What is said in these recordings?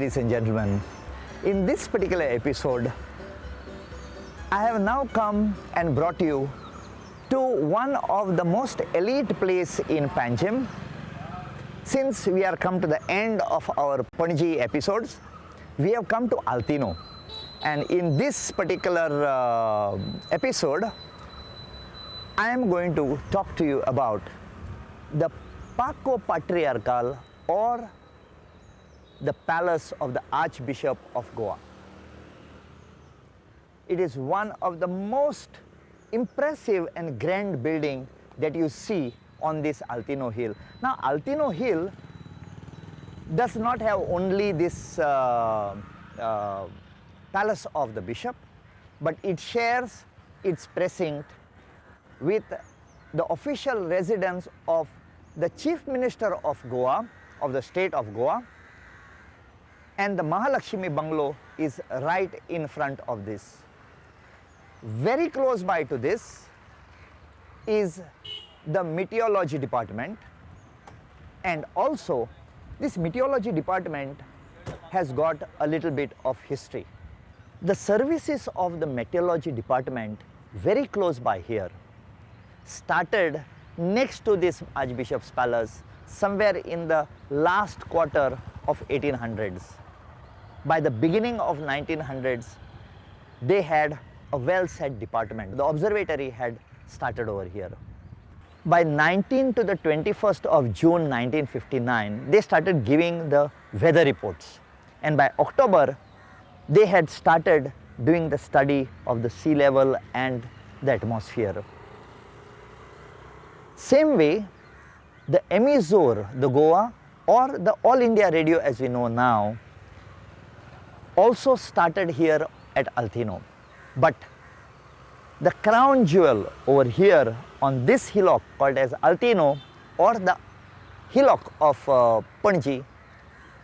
ladies and gentlemen. In this particular episode, I have now come and brought you to one of the most elite place in Panjim. Since we are come to the end of our Panaji episodes, we have come to Altino. And in this particular episode, I am going to talk to you about the Paco Patrical, or the Palace of the Archbishop of Goa. It is one of the most impressive and grand building that you see on this Altino Hill. Now, Altino Hill does not have only this Palace of the Bishop, but it shares its precinct with the official residence of the Chief Minister of Goa, of the state of Goa, and the Mahalakshmi bungalow is right in front of this. Very close by to this is the meteorology department, and also this meteorology department has got a little bit of history. The services of the meteorology department, very close by here, started next to this Archbishop's Palace somewhere in the last quarter of 1800s. By the beginning of 1900s, they had a well-set department. The observatory had started over here. By 19 to the 21st of June 1959, they started giving the weather reports. And by October, they had started doing the study of the sea level and the atmosphere. Same way, the Emizor, the Goa, or the All India Radio as we know now, also started here at Altino. But the crown jewel over here on this hillock called as Altino, or the hillock of Panaji,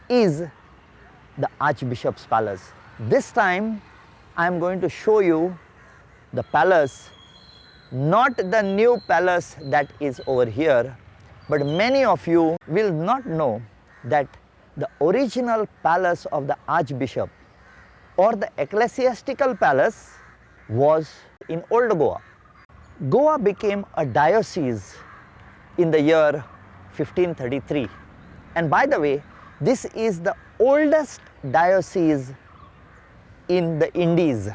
is the Archbishop's Palace. This time I am going to show you the palace, not the new palace that is over here, but many of you will not know that the original palace of the Archbishop, or the ecclesiastical palace, was in Old Goa. Goa became a diocese in the year 1533. And by the way, this is the oldest diocese in the Indies.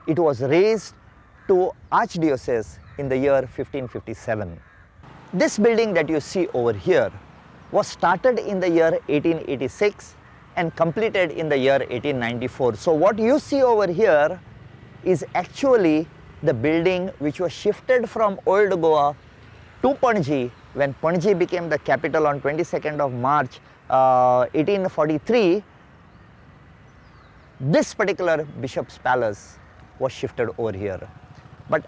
It was raised to archdiocese in the year 1557. This building that you see over here was started in the year 1886 and completed in the year 1894. So what you see over here is actually the building which was shifted from Old Goa to Panaji when Panaji became the capital on 22nd of March 1843. This particular Bishop's Palace was shifted over here. But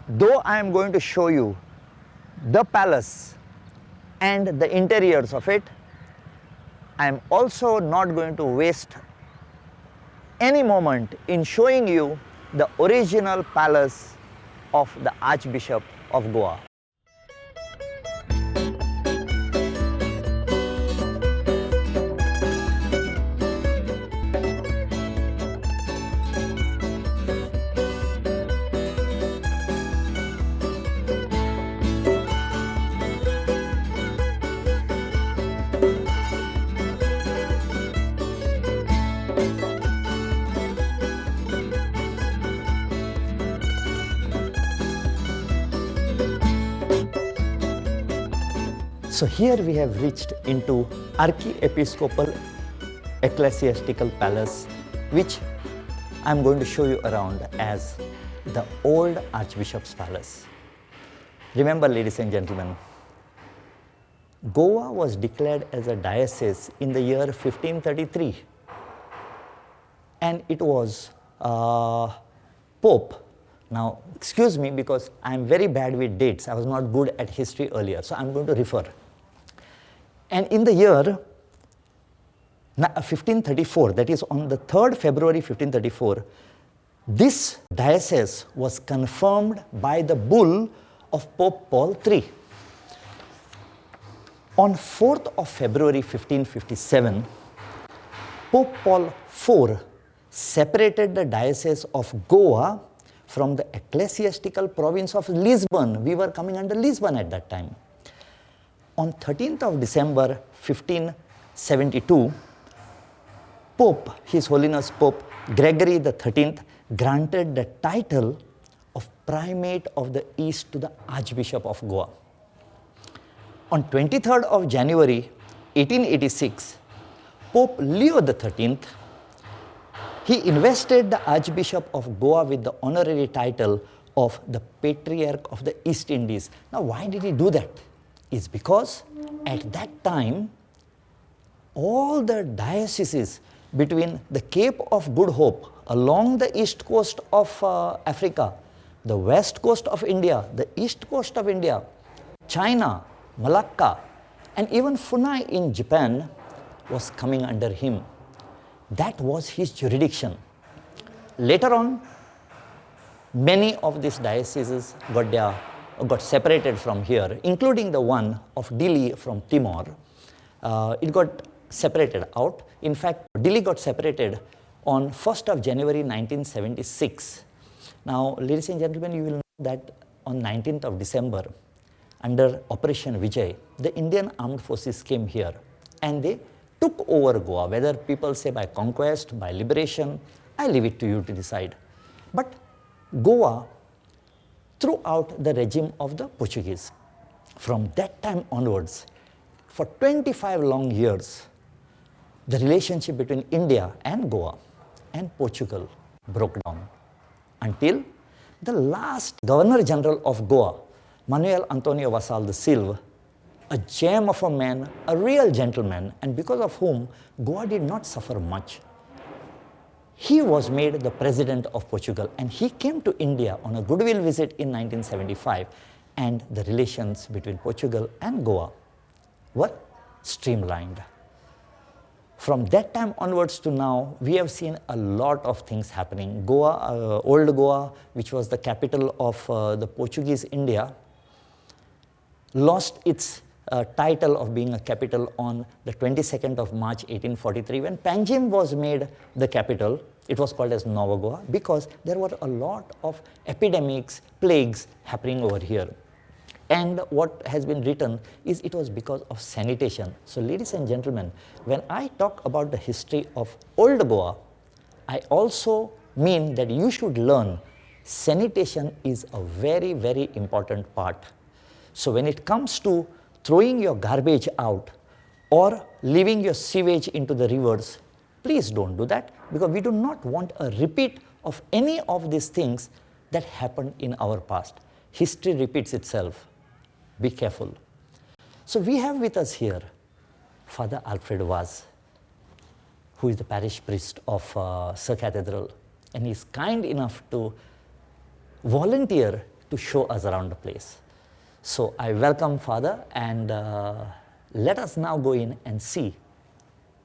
though I am going to show you the palace and the interiors of it, I am also not going to waste any moment in showing you the original palace of the Archbishop of Goa. So here we have reached into Archiepiscopal Ecclesiastical Palace, which I am going to show you around as the old Archbishop's Palace. Remember, ladies and gentlemen, Goa was declared as a diocese in the year 1533, and it was Pope. Now, excuse me because I am very bad with dates. I was not good at history earlier, so I am going to refer. And in the year 1534, that is on the 3rd February 1534, this diocese was confirmed by the bull of Pope Paul III. On 4th of February 1557, Pope Paul IV separated the diocese of Goa from the ecclesiastical province of Lisbon. We were coming under Lisbon at that time. On 13th of December 1572, Pope, His Holiness Pope Gregory XIII granted the title of Primate of the East to the Archbishop of Goa. On 23rd of January 1886, Pope Leo XIII, he invested the Archbishop of Goa with the honorary title of the Patriarch of the East Indies. Now, why did he do that? It's because at that time, all the dioceses between the Cape of Good Hope along the east coast of Africa, the west coast of India, the east coast of India, China, Malacca, and even Funai in Japan was coming under him. That was his jurisdiction. Later on, many of these dioceses got separated from here, including the one of Dili from Timor. It got separated out. In fact, Dili got separated on 1st of January 1976. Now, ladies and gentlemen, you will know that on 19th of December, under Operation Vijay, the Indian Armed Forces came here and they took over Goa. Whether people say by conquest, by liberation, I leave it to you to decide. But Goa threw out the regime of the Portuguese. From that time onwards, for 25 long years, the relationship between India and Goa and Portugal broke down until the last Governor General of Goa, Manuel Antonio Vassal da Silva, a gem of a man, a real gentleman, and because of whom Goa did not suffer much. He was made the President of Portugal, and he came to India on a goodwill visit in 1975, and the relations between Portugal and Goa were streamlined. From that time onwards to now, we have seen a lot of things happening. Goa, old Goa, which was the capital of the Portuguese India, lost its title of being a capital on the 22nd of March 1843. When Panjim was made the capital, it was called as Nova Goa because there were a lot of epidemics, plagues happening over here. And what has been written is it was because of sanitation. So ladies and gentlemen, when I talk about the history of old Goa, I also mean that you should learn sanitation is a very, very important part. So when it comes to throwing your garbage out or leaving your sewage into the rivers, please don't do that because we do not want a repeat of any of these things that happened in our past. History repeats itself. Be careful. So we have with us here Father Alfred Vaz, who is the parish priest of Sir Cathedral, and he is kind enough to volunteer to show us around the place. So I welcome Father, and let us now go in and see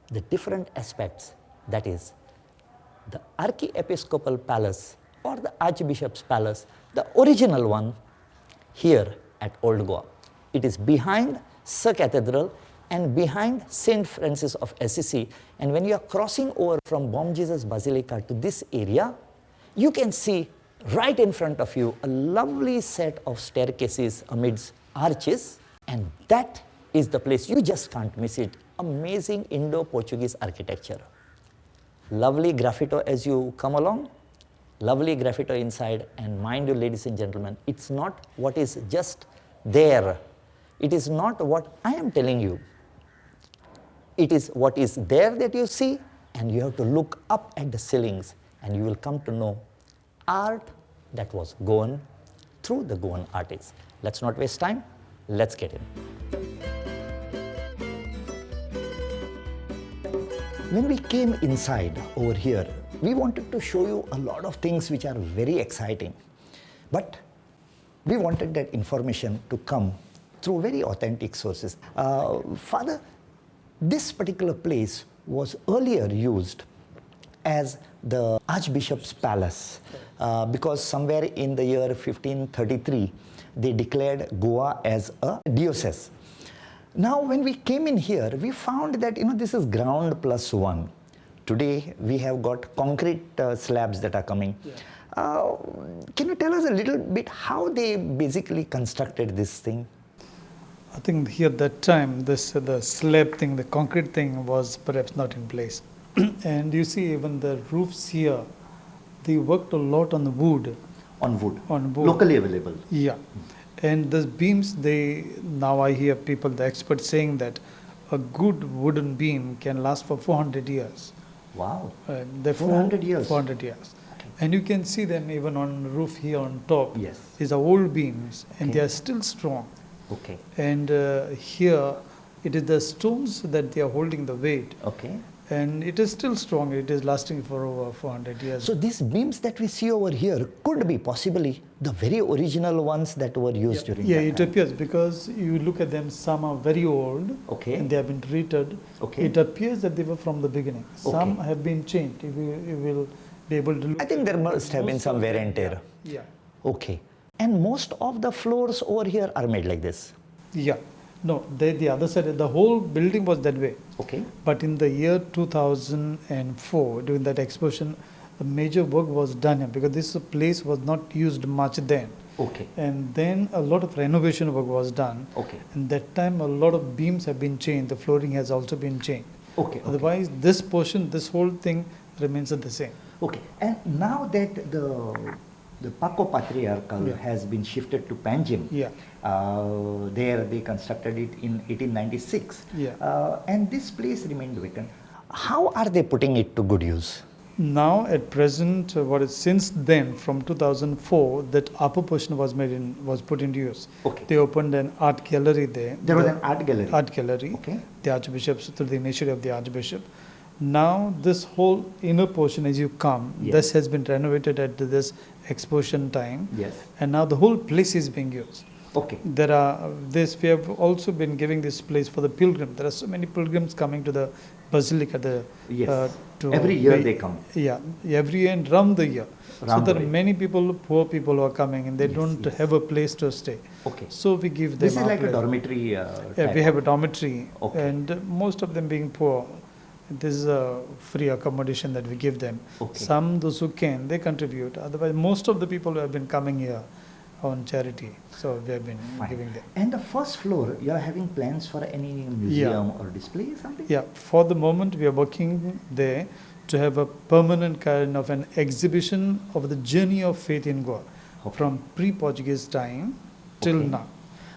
the different aspects, that is the Archiepiscopal Palace or the Archbishop's Palace, the original one here at Old Goa. It is behind Sir Cathedral and behind St. Francis of Assisi, and when you are crossing over from Bom Jesus Basilica to this area, you can see right in front of you a lovely set of staircases amidst arches, and that is the place. You just can't miss it. Amazing Indo-Portuguese architecture. Lovely graffito as you come along, lovely graffito inside, and mind you, ladies and gentlemen, it's not what is just there. It is not what I am telling you. It is what is there that you see, and you have to look up at the ceilings and you will come to know art that was Goan through the Goan artists. Let's not waste time. Let's get in. When we came inside over here, we wanted to show you a lot of things which are very exciting. But we wanted that information to come through very authentic sources. Father, this particular place was earlier used as the Archbishop's Palace because somewhere in the year 1533, they declared Goa as a diocese. Now, when we came in here, we found that, this is ground plus one. today we have got concrete slabs that are coming. Yeah. Can you tell us a little bit how they basically constructed this thing? I think here that time, the slab thing, the concrete thing was perhaps not in place. And you see even the roofs here, they worked a lot on the wood. On wood? On wood. Locally available? Yeah. And the beams, now I hear people, the experts saying that a good wooden beam can last for 400 years. Wow. 400 years? 400 years. Okay. And you can see them even on the roof here on top. Yes. These are old beams and Okay. they are still strong. Okay. And here it is the stones that they are holding the weight. Okay. And it is still strong. It is lasting for over 400 years. So these beams that we see over here could be possibly the very original ones that were used during yeah, that it time. appears because you look at them, some are very old. Okay. And they have been treated. Okay. It appears that they were from the beginning. Some Okay. have been changed. You will be able to look. I think there must have been some wear and tear. Yeah. Okay. And most of the floors over here are made like this. Yeah. No, the other side, the whole building was that way. Okay. But in the year 2004, during that exposition, the major work was done here because this place was not used much then. Okay. And then a lot of renovation work was done. Okay. And that time a lot of beams have been changed. The flooring has also been changed. Okay. Otherwise, this portion, this whole thing remains the same. Okay. And now that the Paco Patrical Yeah. has been shifted to Panjim, Yeah. there they constructed it in 1896. Yeah. And this place remained vacant. How are they putting it to good use? Now, at present, since then, from 2004, that upper portion was put into use. Okay. They opened an art gallery there. There was an art gallery. Art gallery. Okay. The Archbishop's, through the initiative of the Archbishop. Now, this whole inner portion, as you come, Yes. this has been renovated at this exposition time. Yes. And now the whole place is being used. Okay. We have also been giving this place for the pilgrim. There are so many pilgrims coming to the Basilica. Yes. Every year they come. Yeah, every year and round the year. So Round there the are year. many people, poor people who are coming and they Yes, don't yes. have a place to stay. Okay. So we give them This is our like a place. dormitory. Yeah, type we have a of- dormitory Okay. and most of them being poor. This is a free accommodation that we give them. Okay. Some, those who can, they contribute. Otherwise, most of the people who have been coming here on charity. So we have been Fine. giving them. And the first floor, you are having plans for any museum or display, something? Yeah, for the moment we are working there to have a permanent kind of an exhibition of the journey of faith in Goa Okay. from pre-Portuguese time till Okay. now.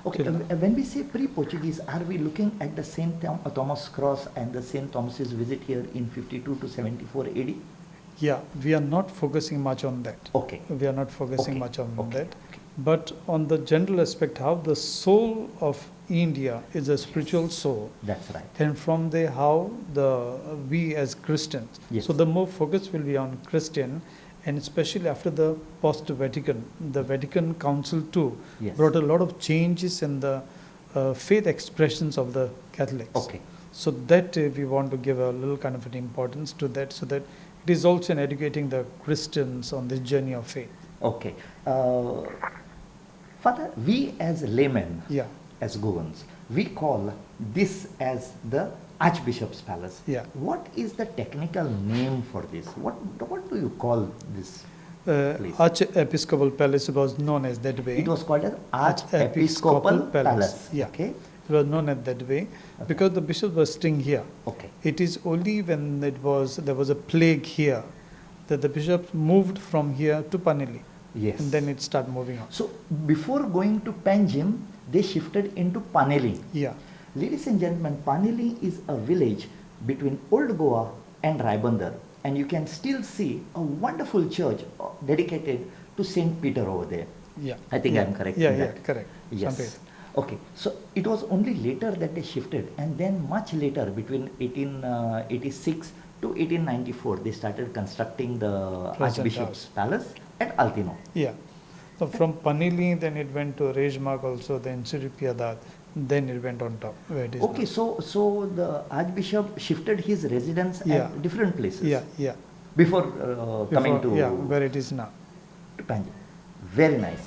Okay, Till- when we say pre-Portuguese, are we looking at the St. Thomas Cross and the St. Thomas's visit here in 52 to 74 AD? Yeah, we are not focusing much on that. Okay. We are not focusing Okay. much on Okay. that. But on the general aspect, how the soul of India is a spiritual soul. That's right. And from there, how we as Christians. Yes. So the more focus will be on Christian, and especially after the post-Vatican, the Vatican Council too Yes. brought a lot of changes in the faith expressions of the Catholics. Okay. So that we want to give a little kind of an importance to that, so that it is also in educating the Christians on this journey of faith. Okay. Father, we as laymen, Yeah, as Goans, we call this as the Archbishop's Palace. Yeah. What is the technical name for this? What do you call this? Please. Archiepiscopal Palace was known as that way. It was called as Archiepiscopal Palace. Yeah. Okay. It was known as that way because the bishops were staying here. Okay. It is only when there was a plague here that the bishops moved from here to Paneli. Yes. And then it started moving on. So before going to Panjim, they shifted into Paneli. Yeah. Ladies and gentlemen, Paneli is a village between Old Goa and Raibandar, and you can still see a wonderful church dedicated to Saint Peter over there. Yeah. I think yeah. I'm correct Yeah, in yeah, that. correct. Yes. Saint Okay. So it was only later that they shifted, and then much later, between 1886 to 1894, they started constructing the Present Archbishop's Palace at Altino. Yeah. So from Paneli, then it went to Rejmark also, then Siripiadat, then it went on top where it is Okay, now. so the Archbishop shifted his residence Yeah. at different places. Yeah, yeah. Before coming to yeah, where it is now. to Panjim. Very nice.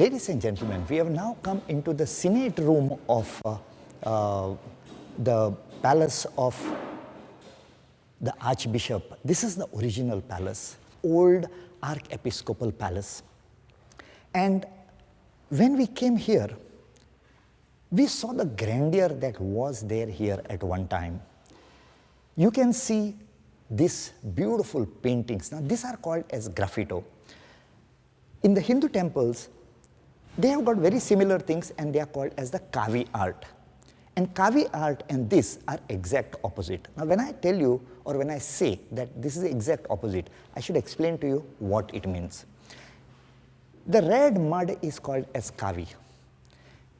Ladies and gentlemen, we have now come into the Senate room of the palace of the Archbishop. This is the original palace, old Archiepiscopal palace. And when we came here, we saw the grandeur that was there here at one time. You can see these beautiful paintings. Now, these are called as graffito. In the Hindu temples, they have got very similar things and they are called as the Kavi art. And Kavi art and this are exact opposite. Now, when I tell you or when I say that this is the exact opposite, I should explain to you what it means. The red mud is called as Kavi.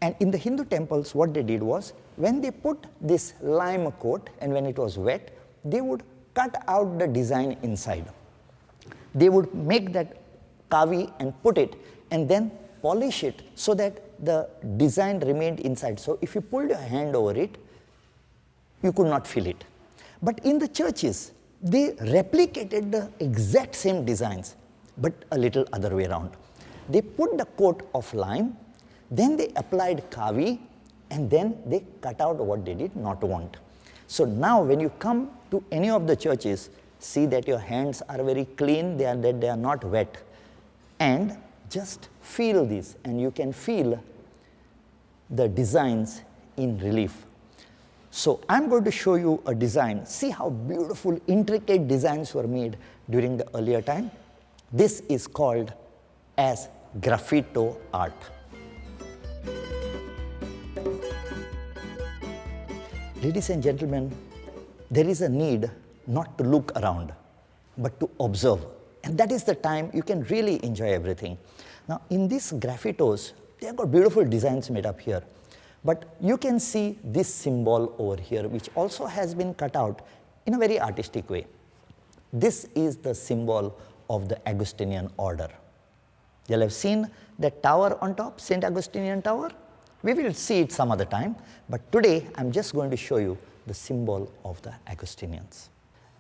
And in the Hindu temples, what they did was, when they put this lime coat and when it was wet, they would cut out the design inside. They would make that Kavi and put it and then polish it so that the design remained inside. So if you pulled your hand over it, you could not feel it. But in the churches, they replicated the exact same designs, but a little other way around. They put the coat of lime, then they applied Kavi, and then they cut out what they did not want. So now when you come to any of the churches, see that your hands are very clean, that they are not wet. And just feel this, and you can feel the designs in relief. So I'm going to show you a design. See how beautiful, intricate designs were made during the earlier time. This is called as graffito art. Ladies and gentlemen, there is a need not to look around, but to observe. And that is the time you can really enjoy everything. Now, in these graffitos, they have got beautiful designs made up here. But you can see this symbol over here, which also has been cut out in a very artistic way. This is the symbol of the Augustinian order. You'll have seen that tower on top, St. Augustinian Tower. We will see it some other time, but today I'm just going to show you the symbol of the Augustinians.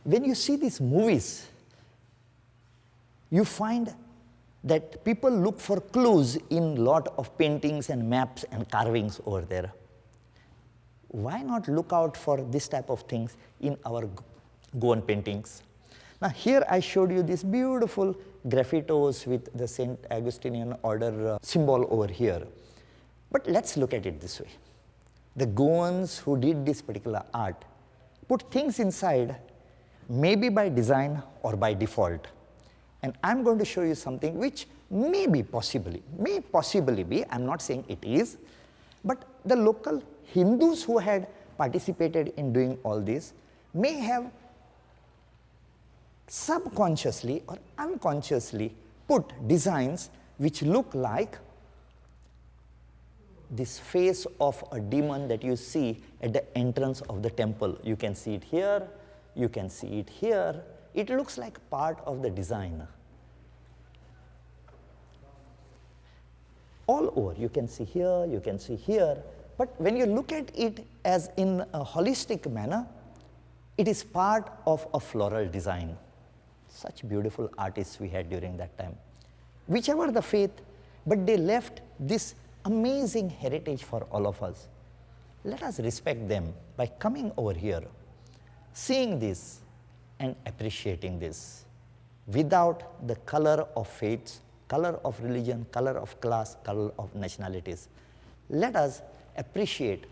When you see these movies, you find that people look for clues in a lot of paintings and maps and carvings over there. Why not look out for this type of things in our Goan paintings? Now here I showed you these beautiful graffitos with the St. Augustinian order symbol over here. But let's look at it this way. The Goans who did this particular art put things inside, maybe by design or by default. And I'm going to show you something which may possibly be, I'm not saying it is, but the local Hindus who had participated in doing all this may have subconsciously or unconsciously put designs which look like this face of a demon that you see at the entrance of the temple. You can see it here, you can see it here. It looks like part of the design. All over, you can see here, you can see here. But when you look at it as in a holistic manner, it is part of a floral design. Such beautiful artists we had during that time. Whichever the faith, but they left this amazing heritage for all of us. Let us respect them by coming over here, seeing this and appreciating this without the color of faiths, color of religion, color of class, color of nationalities. Let us appreciate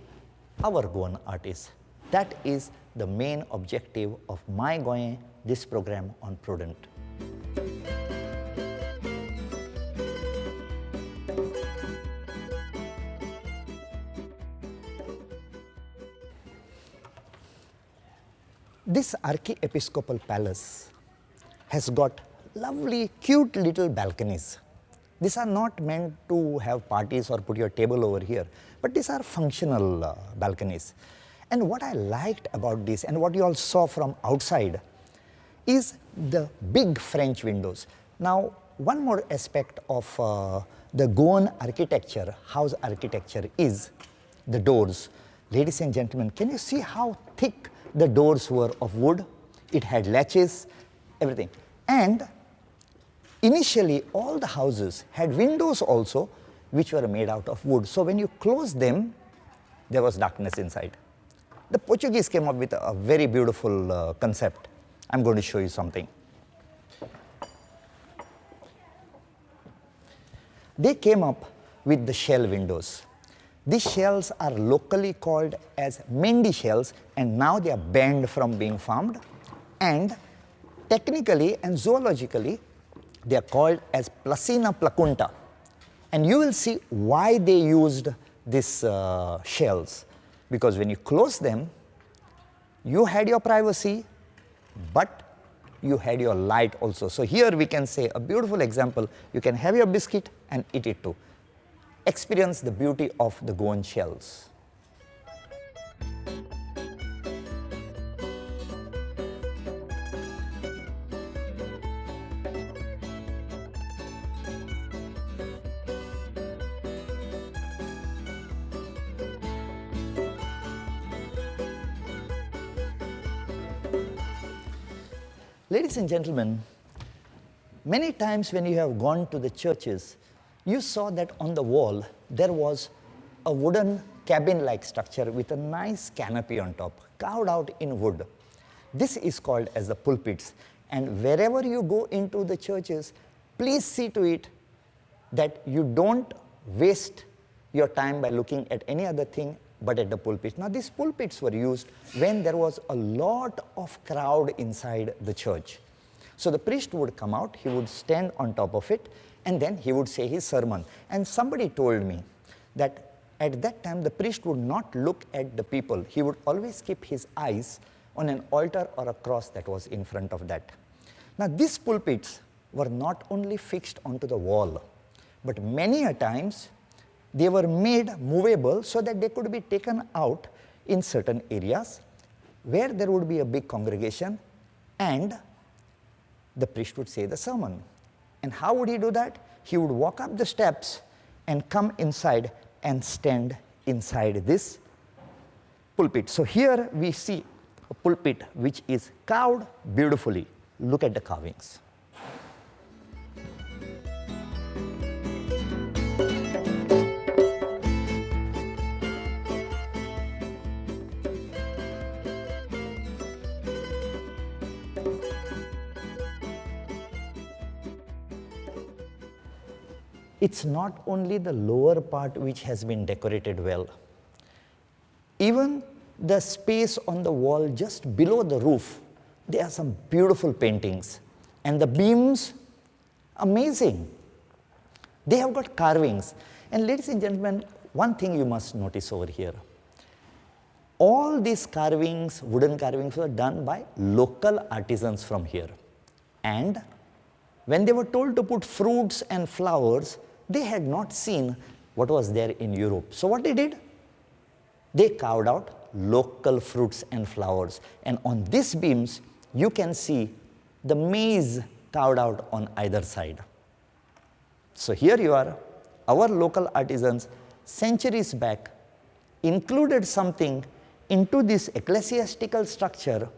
our Goan artists. That is the main objective of My Goem, this program on Prudent. This Archiepiscopal palace has got lovely, cute little balconies. These are not meant to have parties or put your table over here, but these are functional balconies. And what I liked about this and what you all saw from outside is the big French windows. Now, one more aspect of the Goan architecture, house architecture, is the doors. Ladies and gentlemen, can you see how thick the doors were of wood? It had latches, everything. And initially, all the houses had windows also, which were made out of wood. So when you close them, there was darkness inside. The Portuguese came up with a very beautiful concept. I'm going to show you something. They came up with the shell windows. These shells are locally called as Mendi shells, and now they are banned from being farmed. And technically and zoologically, they are called as Placina placunta. And you will see why they used these shells. Because when you close them, you had your privacy, but you had your light also. So here we can say a beautiful example. You can have your biscuit and eat it too. Experience the beauty of the Goan shells. Ladies and gentlemen, many times when you have gone to the churches, you saw that on the wall there was a wooden cabin-like structure with a nice canopy on top, carved out in wood. This is called as the pulpits. And wherever you go into the churches, please see to it that you don't waste your time by looking at any other thing but at the pulpit. Now these pulpits were used when there was a lot of crowd inside the church. So the priest would come out, he would stand on top of it, and then he would say his sermon. And somebody told me that at that time the priest would not look at the people. He would always keep his eyes on an altar or a cross that was in front of that. Now these pulpits were not only fixed onto the wall, but many a times they were made movable so that they could be taken out in certain areas where there would be a big congregation and the priest would say the sermon. And how would he do that? He would walk up the steps and come inside and stand inside this pulpit. So here we see a pulpit which is carved beautifully. Look at the carvings. It's not only the lower part which has been decorated well. Even the space on the wall just below the roof, there are some beautiful paintings. And the beams, amazing. They have got carvings. And ladies and gentlemen, one thing you must notice over here. All these carvings, wooden carvings, were done by local artisans from here. And when they were told to put fruits and flowers, they had not seen what was there in Europe. So what they did? They carved out local fruits and flowers. And on these beams, you can see the maize carved out on either side. So here you are, our local artisans, centuries back, included something into this ecclesiastical structure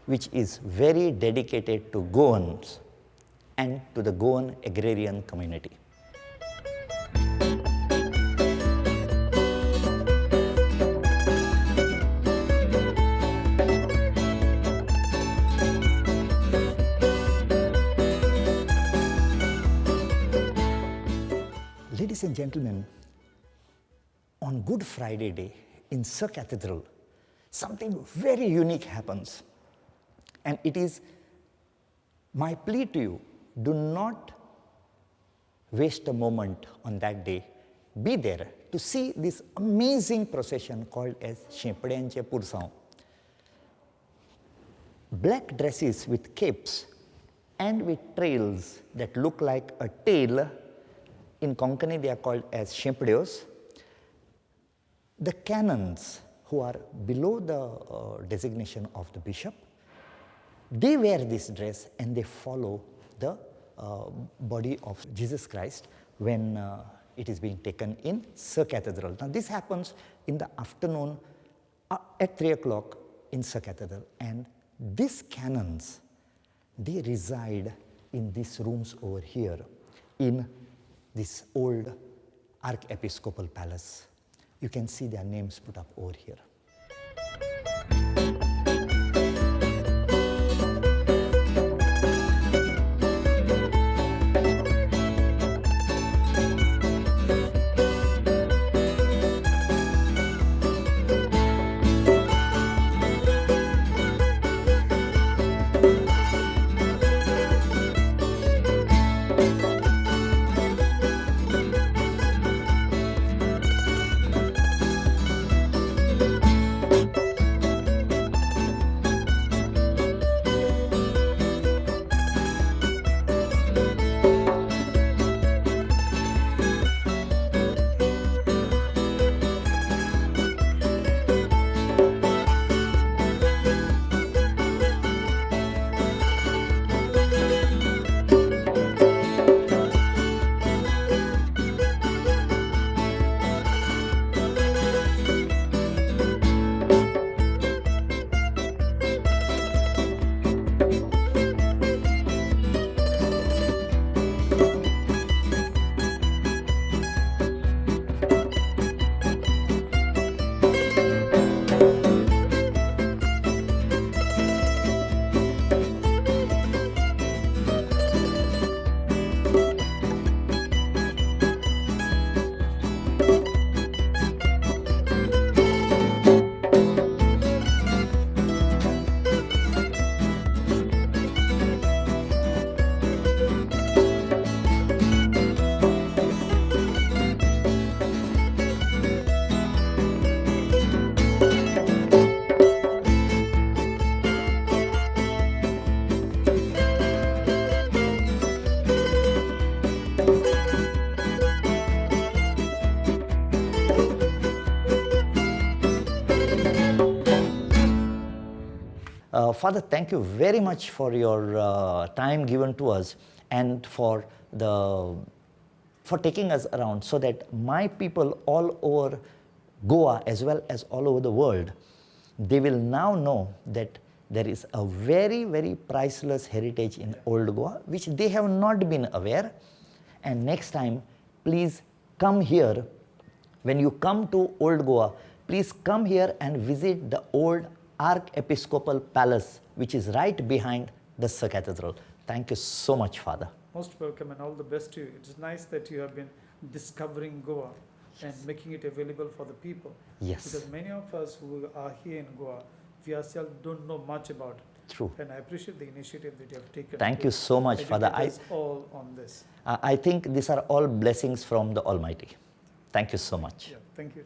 which is very dedicated to Goans and to the Goan agrarian community. Ladies and gentlemen, on Good Friday day in Sir Cathedral, something very unique happens. And it is my plea to you, do not waste a moment on that day. Be there to see this amazing procession called as Shepadianche Pursao. Black dresses with capes and with trails that look like a tail. In Konkani, they are called as Shepadios. The canons, who are below the designation of the bishop, they wear this dress and they follow the body of Jesus Christ when it is being taken in Sir Cathedral. Now this happens in the afternoon at 3 o'clock in Sir Cathedral, and these canons, they reside in these rooms over here in this old Archiepiscopal Palace. You can see their names put up over here. Father, thank you very much for your time given to us and for taking us around so that my people all over Goa as well as all over the world, they will now know that there is a very, very priceless heritage in Old Goa which they have not been aware. And next time, please come here. When you come to Old Goa, please come here and visit the old Archiepiscopal Palace, which is right behind the Sir Cathedral. Thank you so much, Father. Most welcome and all the best to you. It's nice that you have been discovering Goa and making it available for the people. Yes. Because many of us who are here in Goa, we ourselves don't know much about it. True. And I appreciate the initiative that you have taken. Thank you so much, Father. All on this. I think these are all blessings from the Almighty. Thank you so much. Yeah, thank you.